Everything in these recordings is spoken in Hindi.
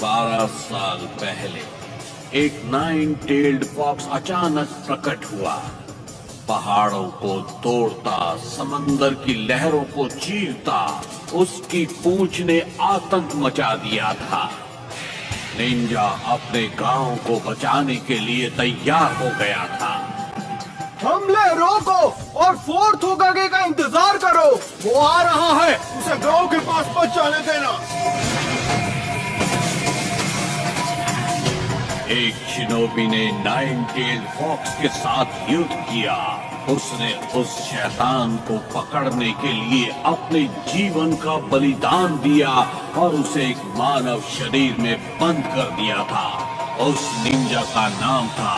12 साल पहले एक 9-tailed फॉक्स अचानक प्रकट हुआ। पहाड़ों को तोड़ता, समंदर की लहरों को चीरता, उसकी पूंछ ने आतंक मचा दिया था। निंजा अपने गांव को बचाने के लिए तैयार हो गया था। हमले रोको और फोर्थ होकागे का इंतजार करो। वो आ रहा है, उसे गांव के पास मत जाने देना। एक शिनोबी ने 9-tailed फॉक्स के साथ युद्ध किया। उसने उस शैतान को पकड़ने के लिए अपने जीवन का बलिदान दिया और उसे एक मानव शरीर में बंद कर दिया था। उस निंजा का नाम था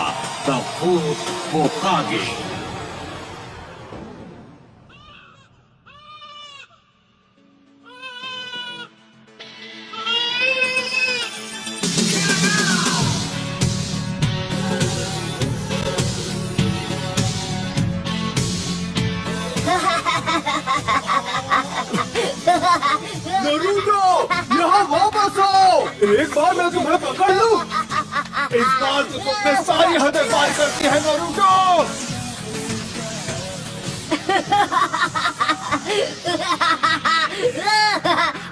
द फोर्थ होकागे। नरूटो, यहाँ वापस आओ। एक बार मैं तुम्हें पकड़ लूं। इस बार तो तुमने सारी हदें पार कर दी है नरूटो।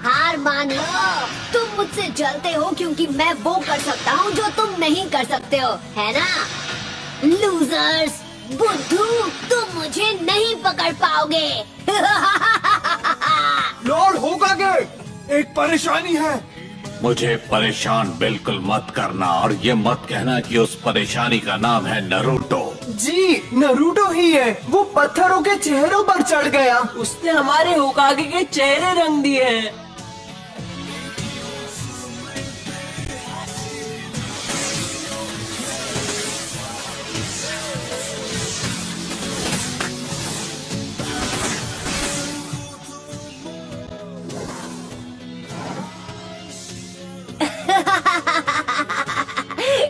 हार मान लो। तुम मुझसे जलते हो क्योंकि मैं वो कर सकता हूँ जो तुम नहीं कर सकते हो, है ना? लूजर्स, बुद्धू, तुम मुझे नहीं पकड़ पाओगे। लॉर्ड होकागे, एक परेशानी है। मुझे परेशान बिल्कुल मत करना और ये मत कहना कि उस परेशानी का नाम है नरूटो। जी, नरूटो ही है। वो पत्थरों के चेहरों पर चढ़ गया। उसने हमारे होकागे के चेहरे रंग दिए हैं।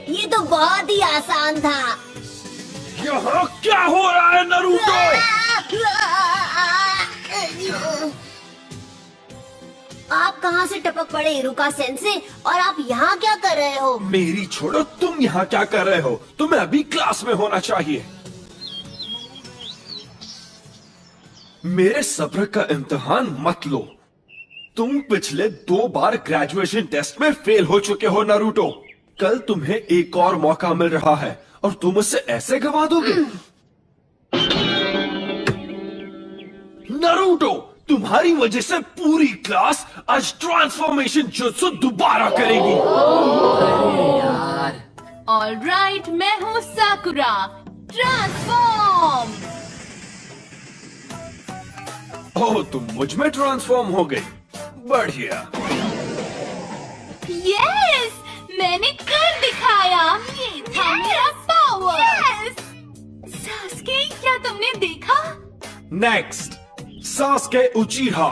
ये तो बहुत ही आसान था। यहाँ क्या हो रहा है नरूटो? आप कहाँ से टपक पड़े इरुका सेंसे, और आप यहाँ क्या कर रहे हो? मेरी छोड़ो, तुम यहाँ क्या कर रहे हो? तुम्हें अभी क्लास में होना चाहिए। मेरे सब्र का इम्तिहान मत लो। तुम पिछले 2 बार ग्रेजुएशन टेस्ट में फेल हो चुके हो नरूटो। कल तुम्हें एक और मौका मिल रहा है और तुम उसे ऐसे गवा दोगे? नरूटो, तुम्हारी वजह से पूरी क्लास आज ट्रांसफॉर्मेशन जुत्सु दोबारा करेगी। ऑलराइट, मैं हूँ साकुरा। ट्रांसफॉर्म। ओह, तुम मुझ में ट्रांसफॉर्म हो गई। बढ़िया। यस, मैंने कर दिखाया। ये था मेरा पावर। यस। सास्के, क्या तुमने देखा? Next, Sasuke उचिहा।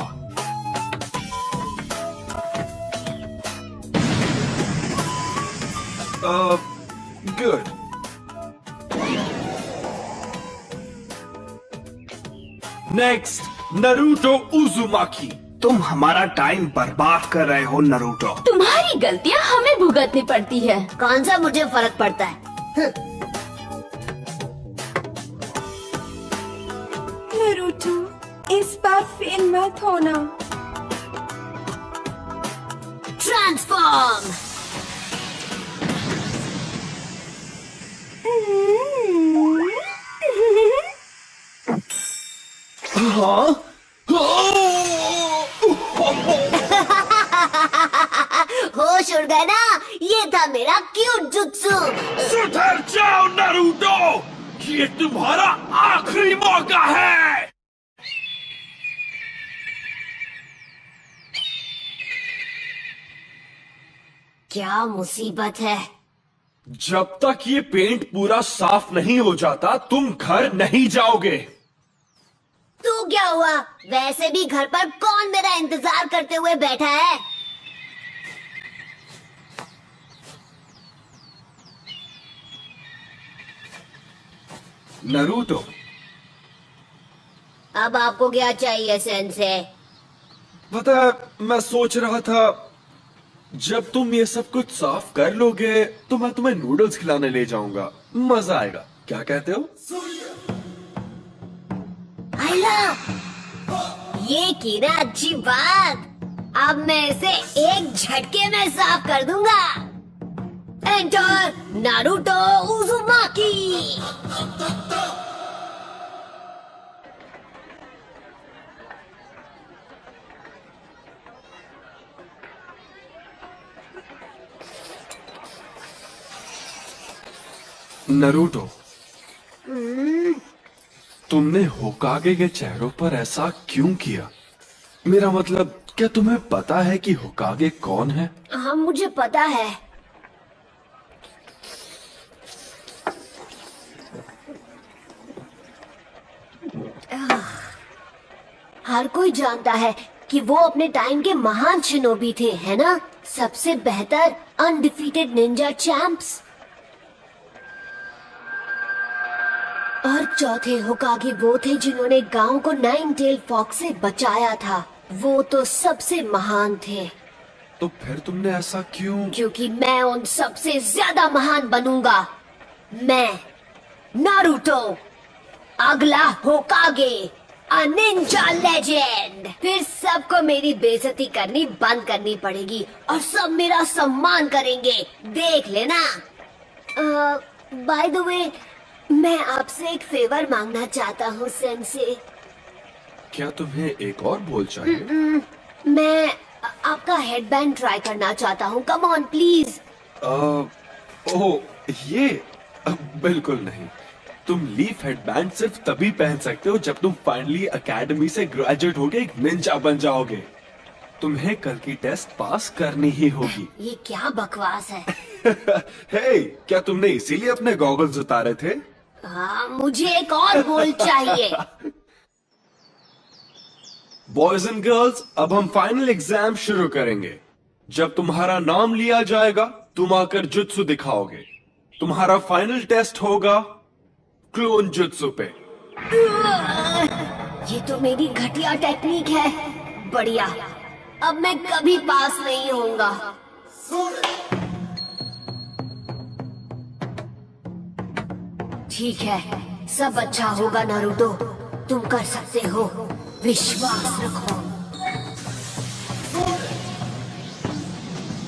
Good. Next, Naruto उजुमाकी। तुम हमारा टाइम बर्बाद कर रहे हो नरूटो। तुम्हारी गलतियाँ हमें भुगतनी पड़ती है। कौन सा मुझे फर्क पड़ता है? नरूटो, इस बार फेल मत होना। ट्रांसफॉर्म। हाँ? होश उड़ गया ना? ये था मेरा क्यूट जुत्सु। सुधर जाओ नरूटो, ये तुम्हारा आखिरी मौका है। क्या मुसीबत है? जब तक ये पेंट पूरा साफ नहीं हो जाता तुम घर नहीं जाओगे। तू क्या हुआ? वैसे भी घर पर कौन मेरा इंतजार करते हुए बैठा है? नरूटो, अब आपको क्या चाहिए सेंसे? पता है, मैं सोच रहा था जब तुम ये सब कुछ साफ कर लोगे तो मैं तुम्हें नूडल्स खिलाने ले जाऊंगा, मजा आएगा। क्या कहते हो? आइला, ये की ना अच्छी बात। अब मैं इसे एक झटके में साफ कर दूंगा। Enter Naruto Uzumaki. नारुतो, तुमने होकागे के चेहरों पर ऐसा क्यों किया? मेरा मतलब, क्या तुम्हें पता है कि होकागे कौन है? हाँ, मुझे पता है। हर कोई जानता है कि वो अपने टाइम के महान शिनोबी थे, है ना? सबसे बेहतर अनडिफीटेड निंजा चैंप्स। और चौथे होकागे वो थे जिन्होंने गांव को नाइन टेल फॉक्स से बचाया था। वो तो सबसे महान थे। तो फिर तुमने ऐसा क्यों? क्योंकि मैं उन सबसे ज्यादा महान बनूंगा। मैं नारुतो, अगला होकागे, अ निंजा लेजेंड। फिर सबको मेरी बेइज्जती करनी बंद करनी पड़ेगी और सब मेरा सम्मान करेंगे, देख लेना। बाय द वे, मैं आपसे एक फेवर मांगना चाहता हूँ सेंसे। क्या तुम्हें एक और बोल चाहिए? मैं आपका हेडबैंड ट्राई करना चाहता हूँ। Come on please. ओह, ये बिल्कुल नहीं। तुम लीफ हेडबैंड सिर्फ तभी पहन सकते हो जब तुम फाइनली एकेडमी से ग्रेजुएट होके एक निंजा बन जाओगे। तुम्हें कल की टेस्ट पास करनी ही होगी। ये क्या बकवास है? हे, क्या तुमने इसीलिए अपने गॉगल्स उतारे थे? हाँ, मुझे एक और गोल चाहिए। बॉयज एंड गर्ल्स, अब हम फाइनल एग्जाम शुरू करेंगे। जब तुम्हारा नाम लिया जाएगा, तुम आकर जुत्सु दिखाओगे। तुम्हारा फाइनल टेस्ट होगा क्लोन जुत्सु पे। ये तो मेरी घटिया टेक्निक है। बढ़िया, अब मैं कभी पास नहीं होऊंगा। ठीक है, सब अच्छा होगा नारुतो। तुम कर सकते हो, विश्वास रखो।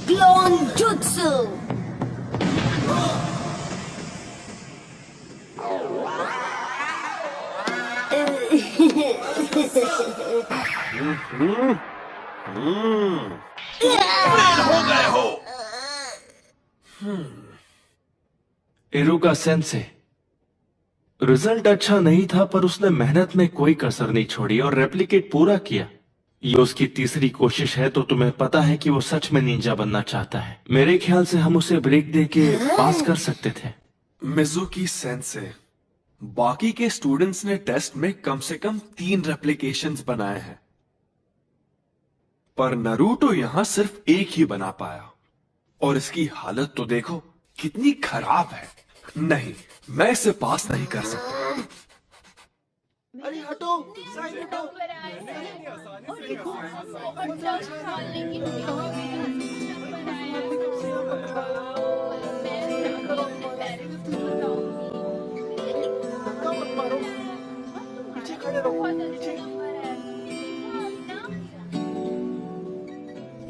Clone jutsu. हो गए हो। इरुका सेंसे, रिजल्ट अच्छा नहीं था पर उसने मेहनत में कोई कसर नहीं छोड़ी और रेप्लिकेट पूरा किया। ये उसकी तीसरी कोशिश है, तो तुम्हें पता है कि वो सच में निंजा बनना चाहता है। मेरे ख्याल से हम उसे ब्रेक दे के पास कर सकते थे। मिजुकी सेंसे, बाकी के स्टूडेंट्स ने टेस्ट में कम से कम 3 रेप्लिकेशंस बनाए हैं, पर नारुतो यहां सिर्फ एक ही बना पाया। और इसकी हालत तो देखो कितनी खराब है। नहीं, मैं इसे पास नहीं कर सकता। अरे हटो, साइड हटो। पीछे खड़े रहो, पीछे।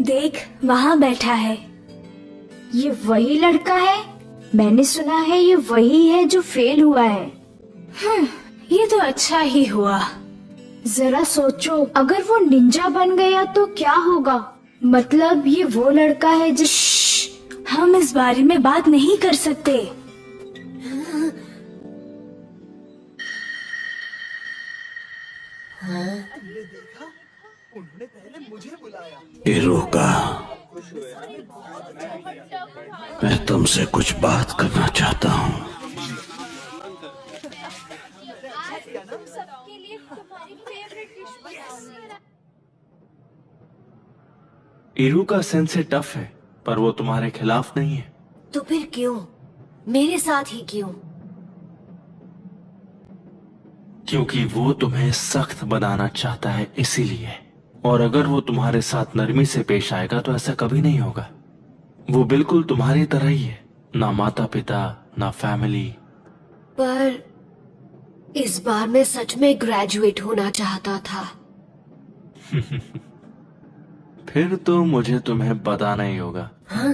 देख, वहाँ बैठा है। ये वही लड़का है। मैंने सुना है ये वही है जो फेल हुआ है। ये तो अच्छा ही हुआ। जरा सोचो, अगर वो निंजा बन गया तो क्या होगा? मतलब ये वो लड़का है हम इस बारे में बात नहीं कर सकते। उन्होंने पहले मुझे बुलाया। इरुका, मैं तुमसे कुछ बात करना चाहता हूँ। इरुका सेंसे टफ है, पर वो तुम्हारे खिलाफ नहीं है। तो फिर क्यों? मेरे साथ ही क्यों? क्योंकि वो तुम्हें सख्त बनाना चाहता है, इसीलिए। और अगर वो तुम्हारे साथ नरमी से पेश आएगा तो ऐसा कभी नहीं होगा। वो बिल्कुल तुम्हारी तरह ही है, ना माता पिता ना फैमिली। पर इस बार मैं सच में ग्रेजुएट होना चाहता था। फिर तो मुझे तुम्हें बताना ही होगा। हाँ?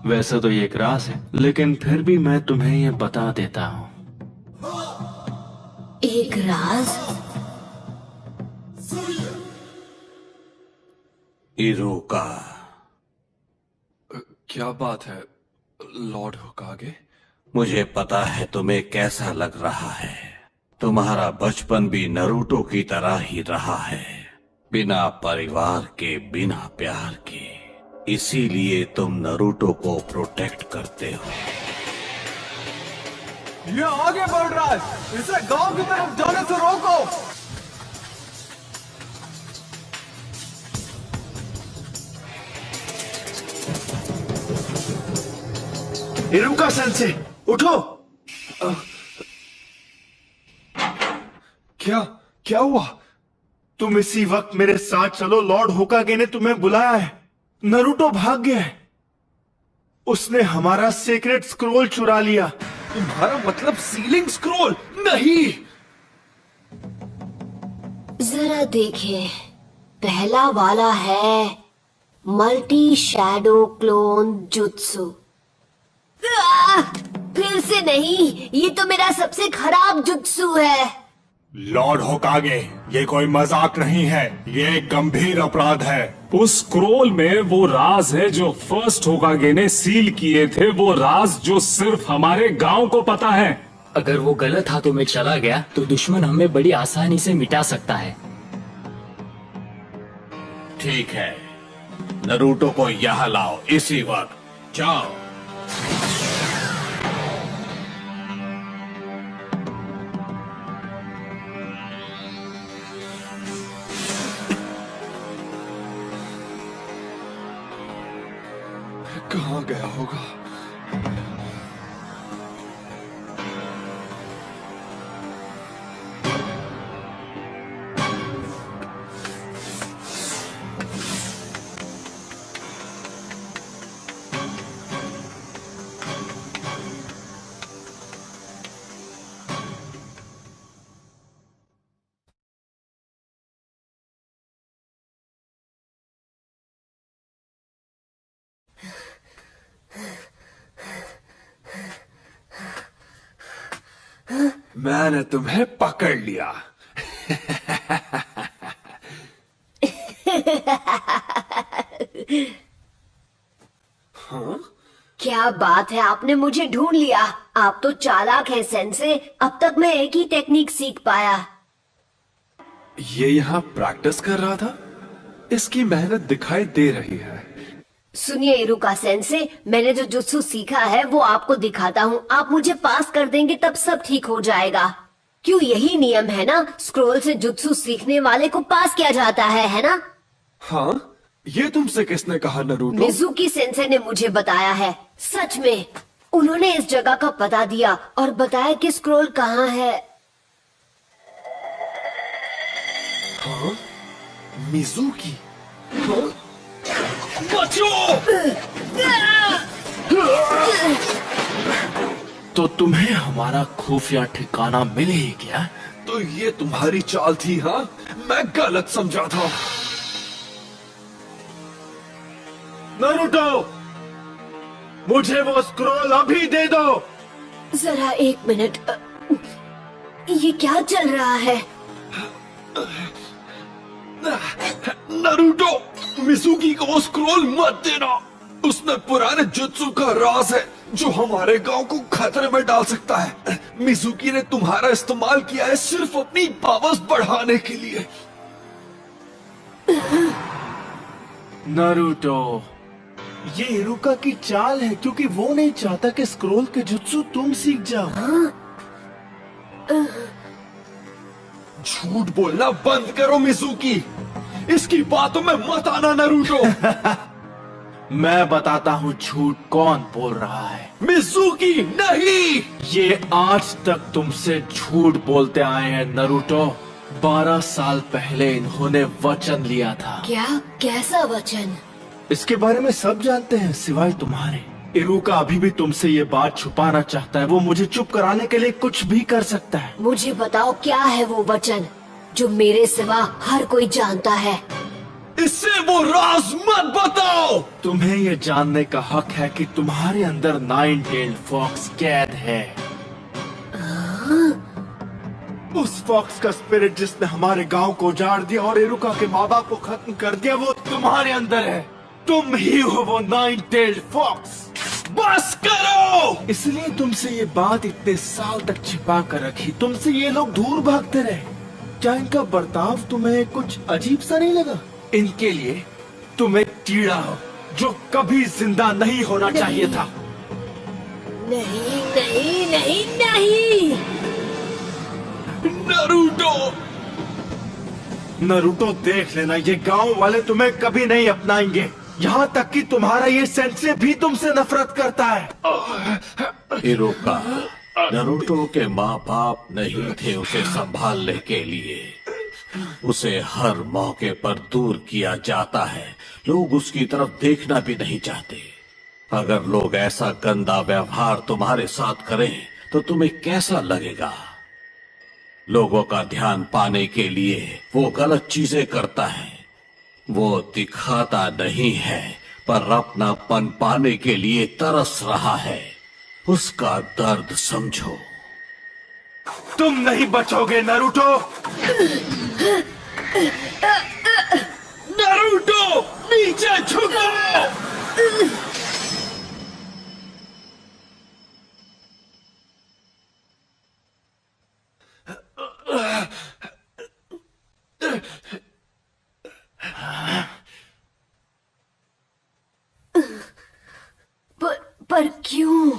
वैसे तो ये एक राज है, लेकिन फिर भी मैं तुम्हें ये बता देता हूँ। एक राज? इरुका, क्या बात है लॉर्ड होकागे? मुझे पता है तुम्हें कैसा लग रहा है। तुम्हारा बचपन भी नरूटो की तरह ही रहा है, बिना परिवार के, बिना प्यार के। इसीलिए तुम नरूटो को प्रोटेक्ट करते हो। ये आगे बढ़ रहा है, इसे गांव की तरफ जाने से रोको। इरुका सेंसे, उठो। क्या हुआ? तुम इसी वक्त मेरे साथ चलो, लॉर्ड होकागे ने तुम्हें बुलाया है। नरूटो भाग गया है, उसने हमारा सीक्रेट स्क्रोल चुरा लिया। तुम्हारा मतलब सीलिंग स्क्रोल? नहीं। जरा देखिए, पहला वाला है मल्टी शैडो क्लोन जुत्सु। फिर से नहीं, ये तो मेरा सबसे खराब जुत्सु है। लॉर्ड होकागे, ये कोई मजाक नहीं है, ये एक गंभीर अपराध है। उस स्क्रोल में वो राज है जो फर्स्ट होकागे ने सील किए थे, वो राज जो सिर्फ हमारे गांव को पता है। अगर वो गलत हाथों में चला गया तो दुश्मन हमें बड़ी आसानी से मिटा सकता है। ठीक है, नरूटो को यहाँ लाओ इसी वक्त। जाओ। कहाँ गया होगा? मैंने तुम्हें पकड़ लिया। हाँ? क्या बात है, आपने मुझे ढूंढ लिया। आप तो चालाक हैं सेंसे। अब तक मैं एक ही टेक्निक सीख पाया। ये यहाँ प्रैक्टिस कर रहा था, इसकी मेहनत दिखाई दे रही है। सुनिए इरुका सेंसे, मैंने जो जुत्सु सीखा है वो आपको दिखाता हूँ। आप मुझे पास कर देंगे तब सब ठीक हो जाएगा। क्यों, यही नियम है ना? स्क्रोल से जुत्सु सीखने वाले को पास किया जाता है ना? हाँ, ये तुमसे किसने कहा नरूटो? मिजुकी सेंसे ने मुझे बताया है। सच में, उन्होंने इस जगह का पता दिया और बताया कि स्क्रोल कहाँ है। हाँ? मिजुकी? हाँ? बचो! तो तुम्हें हमारा खुफिया ठिकाना मिले ही क्या? तो ये तुम्हारी चाल थी? हाँ, मैं गलत समझा था। नरूटो, मुझे वो स्क्रोल अभी दे दो। जरा एक मिनट, ये क्या चल रहा है? नरूटो, मिजुकी को वो स्क्रोल मत देना। उसमें पुराने जुत्सु का राज है जो हमारे गांव को खतरे में डाल सकता है। मिजुकी ने तुम्हारा इस्तेमाल किया है सिर्फ अपनी पावर्स बढ़ाने के लिए। नरूटो, ये इरुका की चाल है, क्योंकि वो नहीं चाहता कि स्क्रोल के जुत्सु तुम सीख जाओ। झूठ बोलना बंद करो मिजुकी, इसकी बातों में मत आना नरूटो। मैं बताता हूँ झूठ कौन बोल रहा है। मिजुकी नहीं! ये आज तक तुमसे झूठ बोलते आए हैं नरूटो। 12 साल पहले इन्होंने वचन लिया था। क्या? कैसा वचन? इसके बारे में सब जानते हैं सिवाय तुम्हारे। इरुका अभी भी तुमसे ये बात छुपाना चाहता है। वो मुझे चुप कराने के लिए कुछ भी कर सकता है। मुझे बताओ क्या है वो वचन जो मेरे सिवा हर कोई जानता है। इससे वो राज मत बताओ। तुम्हें ये जानने का हक है कि तुम्हारे अंदर 9-tailed फॉक्स कैद है। उस फॉक्स का स्पिरिट जिसने हमारे गांव को उजाड़ दिया और इरुका के माँ बाप को खत्म कर दिया, वो तुम्हारे अंदर है। तुम ही हो वो 9-tailed फॉक्स। बस करो। इसलिए तुमसे ये बात इतने साल तक छिपा कर रखी। तुमसे ये लोग दूर भागते रहे। क्या इनका बर्ताव तुम्हें कुछ अजीब सा नहीं लगा? इनके लिए तुम एक कीड़ा हो जो कभी जिंदा नहीं होना चाहिए था। नहीं नहीं नहीं नहीं। नरूटो देख लेना, ये गांव वाले तुम्हें कभी नहीं अपनाएंगे। यहाँ तक कि तुम्हारा ये सेंसे भी तुमसे नफरत करता है। इरुका, नरूटो के माँ बाप नहीं थे उसे संभालने के लिए। उसे हर मौके पर दूर किया जाता है। लोग उसकी तरफ देखना भी नहीं चाहते। अगर लोग ऐसा गंदा व्यवहार तुम्हारे साथ करें तो तुम्हें कैसा लगेगा? लोगों का ध्यान पाने के लिए वो गलत चीजें करता है। वो दिखाता नहीं है पर अपनापन पाने के लिए तरस रहा है। उसका दर्द समझो। तुम नहीं बचोगे नरूटो। नरूटो नीचे झुको। पर क्यों?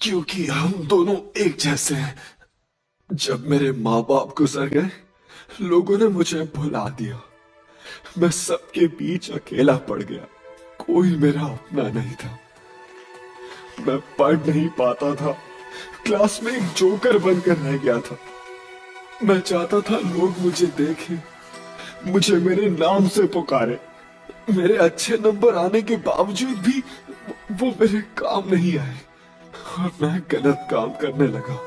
क्योंकि हम दोनों एक जैसे हैं। जब मेरे माँ बाप गुजर गए, लोगों ने मुझे भुला दिया। मैं सबके बीच अकेला पड़ गया। कोई मेरा अपना नहीं था। मैं पढ़ नहीं पाता था। क्लास में एक जोकर बनकर रह गया था। मैं चाहता था लोग मुझे देखें, मुझे मेरे नाम से पुकारे। मेरे अच्छे नंबर आने के बावजूद भी वो मेरे काम नहीं आए और मैं गलत काम करने लगा,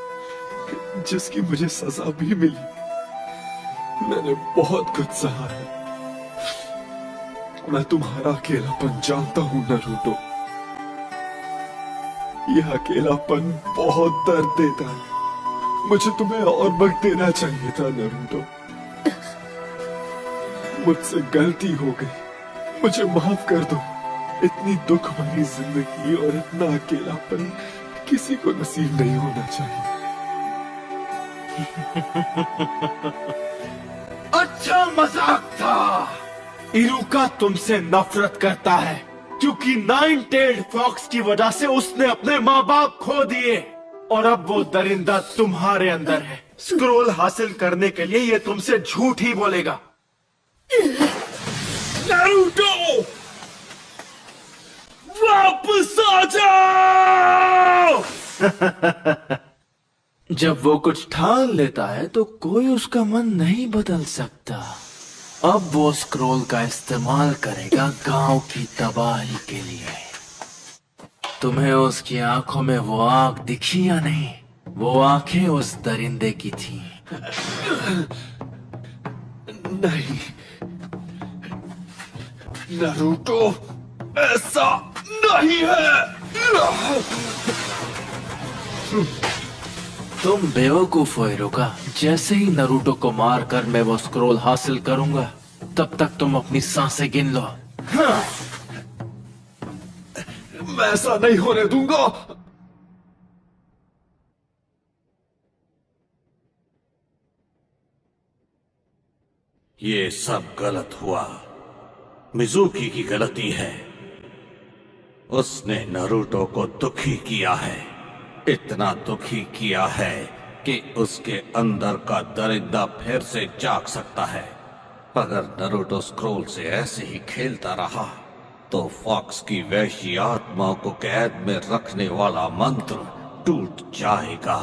जिसकी मुझे सजा भी मिली। मैंने बहुत कुछ सहा है। मैं तुम्हारा अकेलापन जानता हूं नरूटो। यह अकेलापन बहुत दर्द देता है। मुझे तुम्हें और वक्त देना चाहिए था नरूटो। मुझसे गलती हो गई, मुझे माफ कर दो। इतनी दुख भरी जिंदगी और इतना अकेलापन किसी को नसीब नहीं होना चाहिए। अच्छा मजाक था। इरुका तुमसे नफरत करता है क्योंकि 9-tailed फॉक्स की वजह से उसने अपने माँ बाप खो दिए और अब वो दरिंदा तुम्हारे अंदर है। स्क्रोल हासिल करने के लिए ये तुमसे झूठ ही बोलेगा। नारुतो, वापस आ जाओ। जब वो कुछ ठान लेता है तो कोई उसका मन नहीं बदल सकता। अब वो स्क्रोल का इस्तेमाल करेगा गांव की तबाही के लिए। तुम्हें उसकी आंखों में वो आग दिखी या नहीं? वो आंखें उस दरिंदे की थी। नहीं नारुतो, ऐसा नहीं है। तुम बेवकूफ हो इरुका। जैसे ही नारुतो को मारकर मैं वो स्क्रोल हासिल करूंगा, तब तक तुम अपनी सांसें गिन लो। हाँ। मैं ऐसा नहीं होने दूंगा। ये सब गलत हुआ। मिजुकी की गलती है। उसने नारुतो को दुखी किया है। इतना दुखी किया है कि उसके अंदर का दरिंदा फिर से जाग सकता है। अगर नारुतो स्क्रोल से ऐसे ही खेलता रहा तो फॉक्स की वैश्य आत्माओं को कैद में रखने वाला मंत्र टूट जाएगा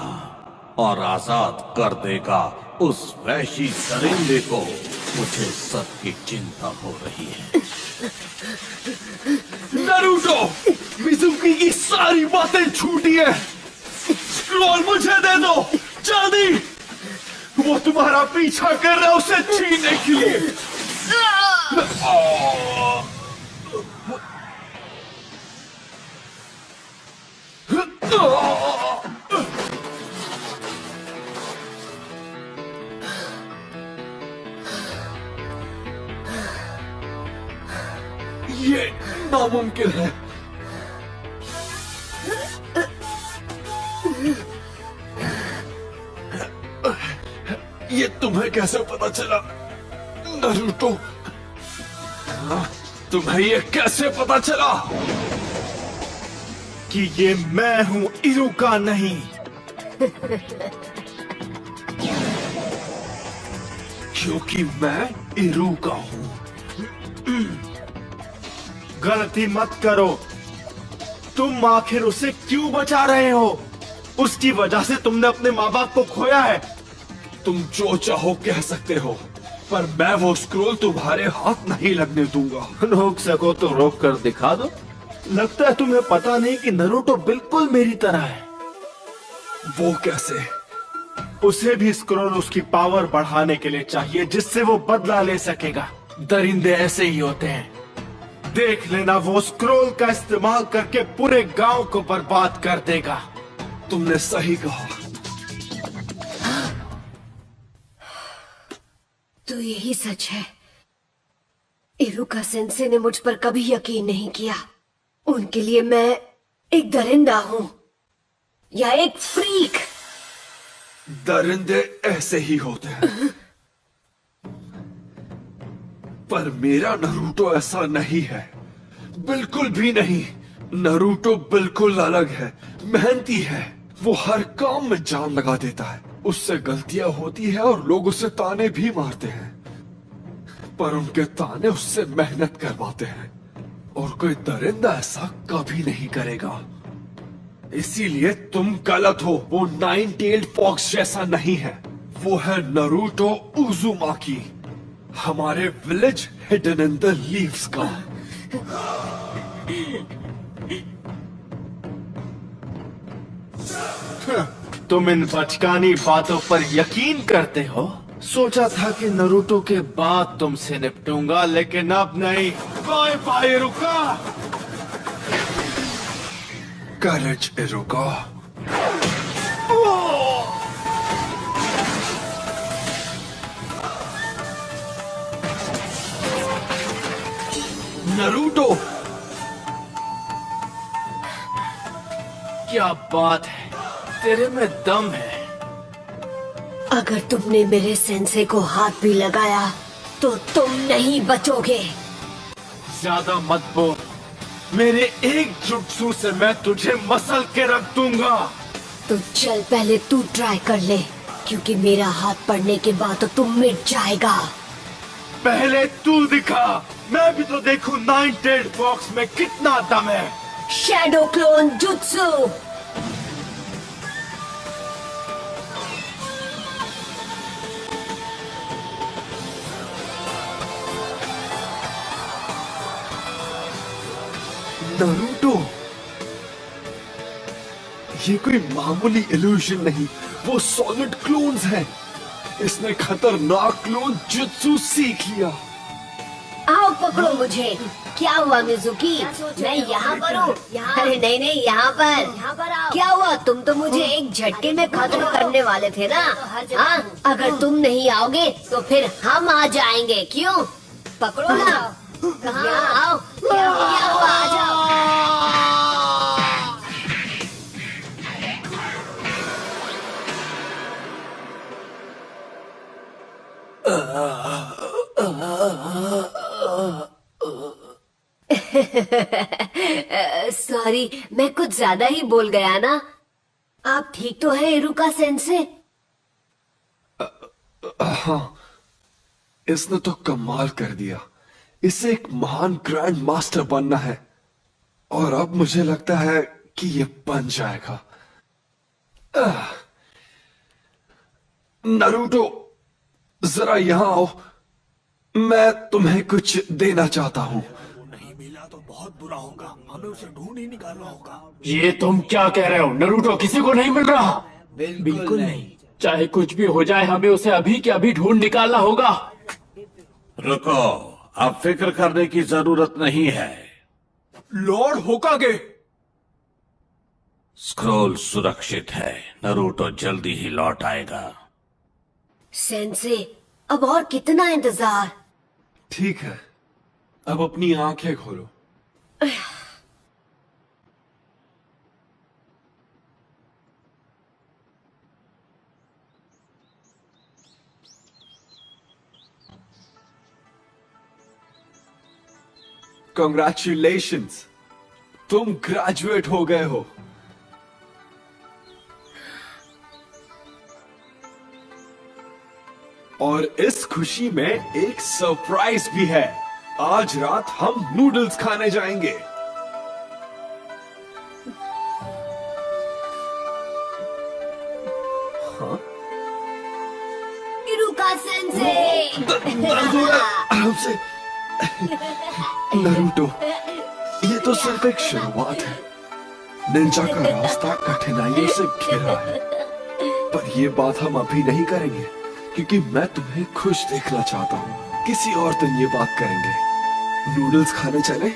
और आजाद कर देगा उस वैश्य दरिंदे को। मुझे सबकी चिंता हो रही है। नारुतो, मिजुकी की सारी बातें झूठी है। स्क्रॉल मुझे दे दो जल्दी। वो तुम्हारा पीछा कर रहा है उसे छीनने के लिए। ये नामुमकिन है। ये तुम्हें कैसे पता चला नारुतो? तुम्हें ये कैसे पता चला कि ये मैं हूं, इरुका नहीं। क्योंकि मैं इरुका हूं। गलती मत करो। तुम आखिर उसे क्यों बचा रहे हो? उसकी वजह से तुमने अपने माँ बाप को खोया है। तुम जो चाहो कह सकते हो, पर मैं वो स्क्रोल तुम्हारे हाथ नहीं लगने दूंगा। रोक सको तो रोक कर दिखा दो। लगता है तुम्हें पता नहीं कि नरूटो बिल्कुल मेरी तरह है। वो कैसे? उसे भी स्क्रोल उसकी पावर बढ़ाने के लिए चाहिए, जिससे वो बदला ले सकेगा। दरिंदे ऐसे ही होते हैं। देख लेना, वो स्क्रोल का इस्तेमाल करके पूरे गांव को बर्बाद कर देगा। तुमने सही कहा। तो यही सच है। इरुका सेंसे ने मुझ पर कभी यकीन नहीं किया। उनके लिए मैं एक दरिंदा हूं या एक फ्रीक। दरिंदे ऐसे ही होते हैं। पर मेरा नरूटो ऐसा नहीं है, बिल्कुल भी नहीं। नरूटो बिल्कुल अलग है, मेहनती है। वो हर काम में जान लगा देता है। उससे गलतियां होती है और लोग उसे ताने भी मारते हैं, पर उनके ताने उससे मेहनत करवाते हैं। और कोई दरिंदा ऐसा कभी नहीं करेगा। इसीलिए तुम गलत हो। वो नाइन टेल्ड फॉक्स जैसा नहीं है। वो है नरूटो उजुमाकी, हमारे village hidden in the leaves का। तुम इन बचकानी बातों पर यकीन करते हो? सोचा था कि नरूटो के बाद तुमसे निपटूंगा, लेकिन अब नहीं। Bye bye Iruka. Courage Iruka. Naruto, क्या बात है, तेरे में दम है। अगर तुमने मेरे सेंसे को हाथ भी लगाया तो तुम नहीं बचोगे। ज्यादा मत बोल। मेरे एक जुट्सू से मैं तुझे मसल के रख दूंगा। तो चल पहले तू ट्राई कर ले, क्योंकि मेरा हाथ पड़ने के बाद तो तुम मिट जाएगा। पहले तू दिखा, मैं भी तो देखूं नाइन टेल्ड फॉक्स में कितना दम है। Shadow clone jutsu. नरूटो, ये कोई मामूली इल्यूजन नहीं, वो सॉलिड क्लोन्स हैं। इसने खतरनाक क्लोन जुत्सु सीख लिया। आओ पकड़ो मुझे। क्या हुआ मिजुकी? मैं यहाँ पर हूँ। अरे नहीं नहीं, यहाँ पर। क्या हुआ? तुम तो मुझे एक झटके में खत्म करने वाले थे ना? हाँ, अगर तुम नहीं आओगे तो फिर हम आ जाएंगे। क्यों? पकड़ो ना। यहाँ आओ। क्या हुआ? आ जाओ। सॉरी, मैं कुछ ज्यादा ही बोल गया ना। आप ठीक तो है इरुका सेंसे? हाँ, इसने तो कमाल कर दिया। इसे एक महान ग्रैंड मास्टर बनना है, और अब मुझे लगता है कि ये बन जाएगा। नरूटो, जरा यहां आओ। मैं तुम्हें कुछ देना चाहता हूँ। ये तुम क्या कह रहे हो? नरूटो किसी को नहीं मिल रहा। बिल्कुल नहीं। चाहे कुछ भी हो जाए, हमें उसे अभी के अभी ढूंढ निकालना होगा। रुको, अब फिक्र करने की जरूरत नहीं है। लॉर्ड होकागे, स्क्रोल सुरक्षित है। नरूटो जल्दी ही लौट आएगा। सेंसे, अब और कितना इंतजार? ठीक है, अब अपनी आंखें खोलो। Congratulations, तुम ग्रेजुएट हो गए हो। और इस खुशी में एक सरप्राइज भी है। आज रात हम नूडल्स खाने जाएंगे। हाँ? इरुका सेंसे। आराम से। नरूटो, ये तो सिर्फ एक शुरुआत है। निंजा का रास्ता कठिनाइयों से घिरा है, पर ये बात हम अभी नहीं करेंगे क्योंकि मैं तुम्हें खुश देखना चाहता हूँ। किसी और दिन ये बात करेंगे। नूडल्स खाने चले?